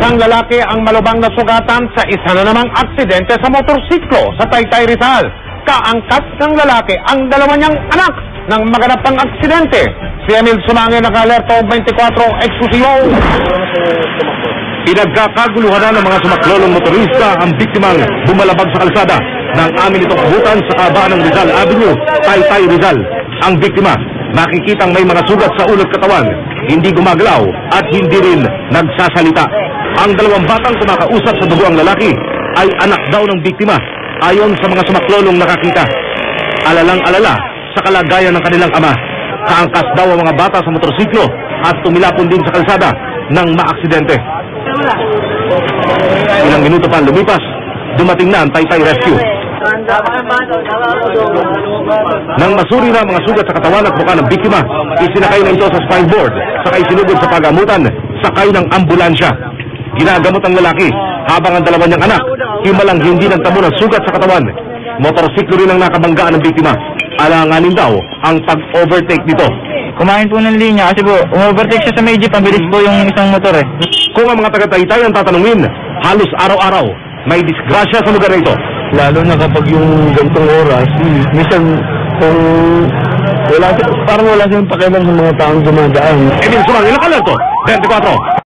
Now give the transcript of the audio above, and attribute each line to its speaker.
Speaker 1: Isang lalaki ang malubang nasugatan sa isa na namang aksidente sa motorsiklo sa Taytay, Rizal. Kaangkat ng lalaki ang dalawa niyang anak ng maganap ng aksidente. Si Emil Sumangin, naka-alerto 24 eksklusibo.
Speaker 2: Pinagkakaguluhan na ng mga sumaklolong motorista ang biktimang bumalabag sa kalsada ng amin itong abutan sa kabaan ng Rizal Avenue, Taytay, Rizal. Ang biktima, nakikitang may mga sugat sa ulo at katawan, hindi gumagalaw at hindi rin nagsasalita. Ang dalawang batang kumakausap sa dugo ang lalaki ay anak daw ng biktima ayon sa mga sumaklolong nakakita. Alalang-alala sa kalagayan ng kanilang ama. Kaangkas daw ang mga bata sa motorsiklo at tumilapon din sa kalsada ng maaksidente. Ilang minuto pa lumipas, dumating na ang Taytay Rescue. Nang masuri na mga sugat sa katawan at mukha ng biktima, isinakay na ito sa spine board, saka isinugod sa pagamutan, sakay ng ambulansya. Ginagamot ang lalaki, habang ang dalawa niyang anak, himalang hindi nagtamo ng sugat sa katawan. Motorsiklo rin ang nakabanggaan ng biktima. Alanganin daw ang pag-overtake dito.
Speaker 3: Kumain po ng linya kasi po, umovertake siya sa may jeep, pabilis po yung isang motor eh.
Speaker 2: Kung ang mga taga-Taytay ang tatanungin, halos araw-araw may disgrasya sa lugar na ito.
Speaker 4: Lalo na kapag yung gantong oras, minsan kung parang wala silang pakialam sa mga taong dumadaan.
Speaker 2: Emil Sumangin, naka-alerto 24.